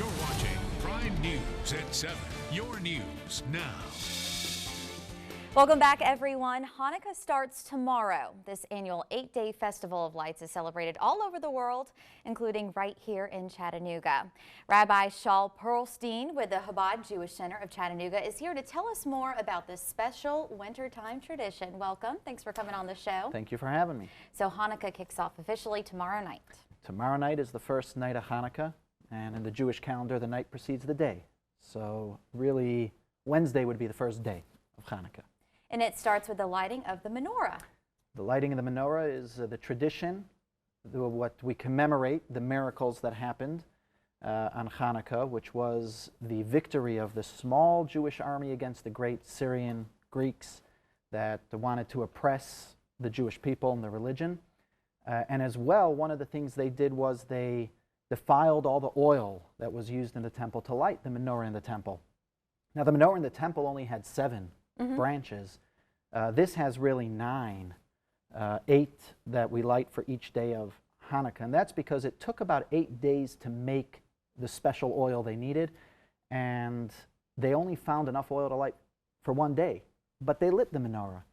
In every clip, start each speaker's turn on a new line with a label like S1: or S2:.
S1: You're watching Prime News at 7. Your news now.
S2: Welcome back, everyone. Hanukkah starts tomorrow. This annual 8-day festival of lights is celebrated all over the world, including right here in Chattanooga. Rabbi Shaul Pearlstein with the Chabad Jewish Center of Chattanooga is here to tell us more about this special wintertime tradition. Welcome. Thanks for coming on the show.
S3: Thank you for having me.
S2: So Hanukkah kicks off officially tomorrow night.
S3: Tomorrow night is the first night of Hanukkah, and in the Jewish calendar, the night precedes the day. So really, Wednesday would be the first day of Hanukkah.
S2: And it starts with the lighting of the menorah.
S3: The lighting of the menorah is the tradition, what we commemorate the miracles that happened on Hanukkah, which was the victory of the small Jewish army against the great Syrian Greeks that wanted to oppress the Jewish people and the religion. And as well, one of the things they did was they defiled all the oil that was used in the temple to light the menorah in the temple. Now, the menorah in the temple only had 7 branches. This has really 9, 8 that we light for each day of Hanukkah. And that's because it took about 8 days to make the special oil they needed. And they only found enough oil to light for 1 day. But they lit the menorah.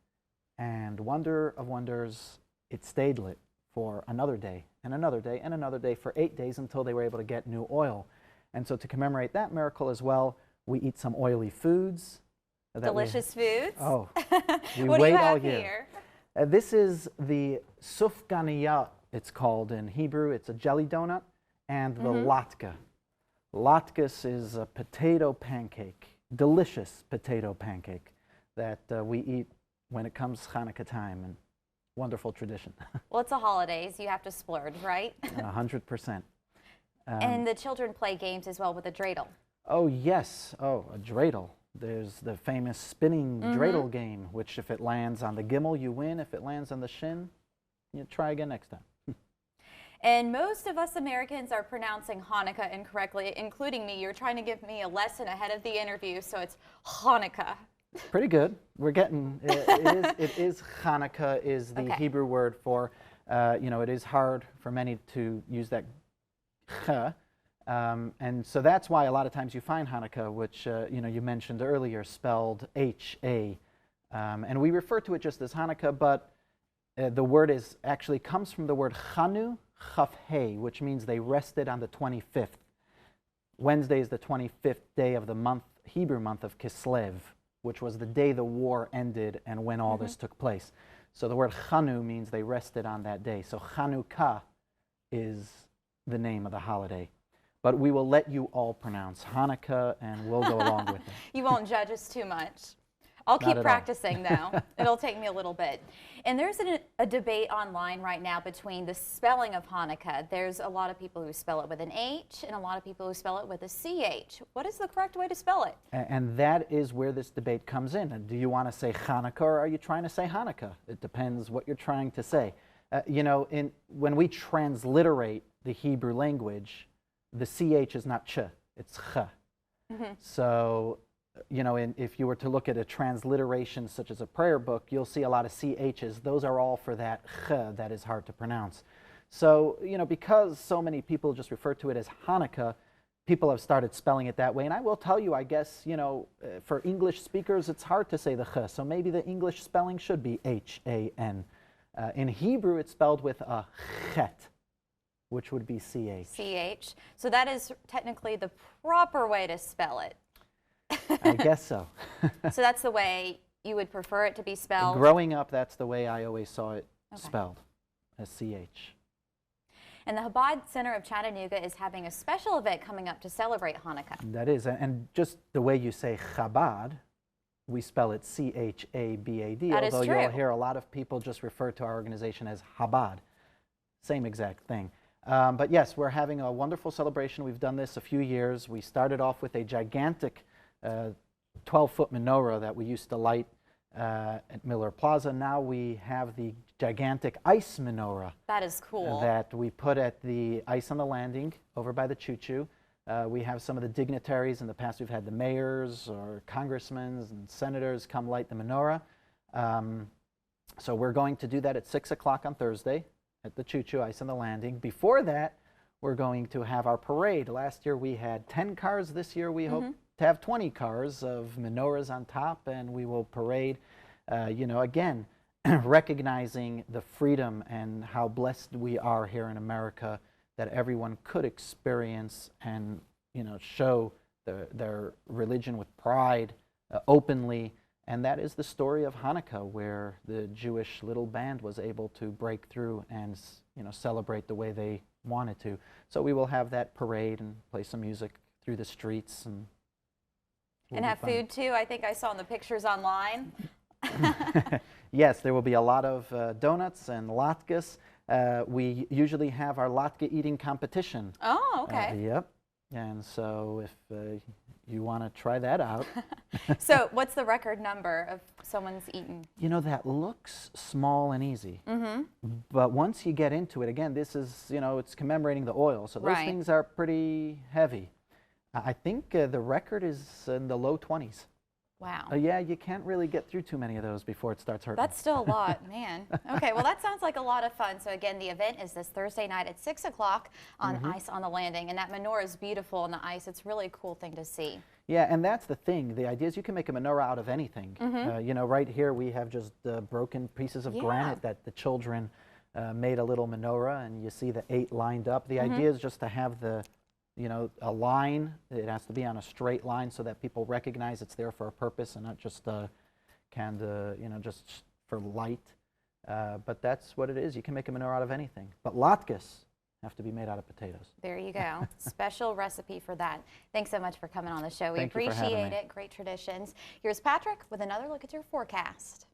S3: And wonder of wonders, it stayed lit for another day and another day and another day for 8 days until they were able to get new oil. And so to commemorate that miracle as well, we eat some oily foods.
S2: Delicious foods.
S3: Oh, we
S2: what
S3: wait
S2: do you
S3: all
S2: have
S3: year.
S2: here?
S3: This is the sufganiyah, it's called in Hebrew. It's a jelly donut, and the latke. Latkes is a potato pancake, delicious potato pancake that we eat when it comes Hanukkah time, and wonderful tradition.
S2: Well, it's the holidays. You have to splurge, right?
S3: 100%.
S2: And the children play games as well with a dreidel.
S3: Oh, yes. Oh, a dreidel. There's the famous spinning dreidel game, which if it lands on the gimel, you win. If it lands on the shin, you try again next time.
S2: And most of us Americans are pronouncing Hanukkah incorrectly, including me. You're trying to give me a lesson ahead of the interview, so it's Hanukkah.
S3: Pretty good. We're getting, it is Hanukkah is the Hebrew word for, it is hard for many to use that ch. And so that's why a lot of times you find Hanukkah, which you mentioned earlier, spelled H-A. And we refer to it just as Hanukkah, but the word actually comes from the word Chanu Chaf-He, which means they rested on the 25th. Wednesday is the 25th day of the month, Hebrew month of Kislev, which was the day the war ended and when all this took place. So the word Chanu means they rested on that day. So Chanukkah is the name of the holiday. But we will let you all pronounce Hanukkah, and we'll go along with it.
S2: You won't judge us too much. I'll keep practicing, though. It'll take me a little bit. And there's a debate online right now between the spelling of Hanukkah. There's a lot of people who spell it with an H, and a lot of people who spell it with a CH. What is the correct way to spell it?
S3: And that is where this debate comes in. And do you want to say Hanukkah, or are you trying to say Hanukkah? It depends what you're trying to say. When we transliterate the Hebrew language, the CH is not ch, it's ch. So, if you were to look at a transliteration such as a prayer book, you'll see a lot of CHs. Those are all for that ch that is hard to pronounce. So, because so many people just refer to it as Hanukkah, people have started spelling it that way. And I will tell you, I guess, for English speakers, it's hard to say the ch. So maybe the English spelling should be H-A-N. In Hebrew, it's spelled with a chet, which would be CH.
S2: CH. So that is technically the proper way to spell it.
S3: I guess so.
S2: So that's the way you would prefer it to be spelled?
S3: Growing up, that's the way I always saw it spelled, as CH.
S2: And the Chabad Center of Chattanooga is having a special event coming up to celebrate Hanukkah.
S3: That is, and just the way you say Chabad, we spell it C-H-A-B-A-D,
S2: That is
S3: although
S2: true.
S3: you'll hear a lot of people just refer to our organization as Chabad. Same exact thing. But yes, we're having a wonderful celebration. We've done this a few years. We started off with a gigantic 12-foot menorah that we used to light at Miller Plaza. Now we have the gigantic ice menorah.
S2: That is cool.
S3: That we put at the ice on the landing over by the choo-choo. We have some of the dignitaries. In the past, we've had the mayors or congressmen and senators come light the menorah. So we're going to do that at 6 o'clock on Thursday at the choo-choo, ice on the landing. Before that, we're going to have our parade. Last year we had 10 cars. This year we hope to have 20 cars of menorahs on top, and we will parade, you know, again, recognizing the freedom and how blessed we are here in America, that everyone could experience and, you know, show their religion with pride openly. And that is the story of Hanukkah, where the Jewish little band was able to break through and, you know, celebrate the way they wanted to. So we will have that parade and play some music through the streets, and
S2: have food too. I think I saw in the pictures online.
S3: Yes, there will be a lot of donuts and latkes. We usually have our latke eating competition.
S2: Oh, okay.
S3: Yep. And so if you want to try that out.
S2: So what's the record number of someone's eaten?
S3: You know, that looks small and easy. But once you get into it, again, this is, you know, it's commemorating the oil. So those things are pretty heavy. I think the record is in the low 20s.
S2: Wow.
S3: Yeah, you can't really get through too many of those before it starts hurting.
S2: That's still a lot, man. Okay, well, that sounds like a lot of fun. So again, the event is this Thursday night at 6 o'clock on Ice on the Landing. And that menorah is beautiful on the ice. It's really a cool thing to see.
S3: Yeah, and that's the thing. The idea is you can make a menorah out of anything. You know, right here we have just broken pieces of granite that the children made a little menorah, and you see the 8 lined up. The idea is just to have the, you know, a line. It has to be on a straight line so that people recognize it's there for a purpose and not just kind of, you know, just for light. But that's what it is. You can make a menorah out of anything. But latkes have to be made out of potatoes.
S2: There you go. Special recipe for that. Thanks so much for coming on the show. We
S3: Thank you for having
S2: appreciate
S3: me.
S2: it. Great traditions. Here's Patrick with another look at your forecast.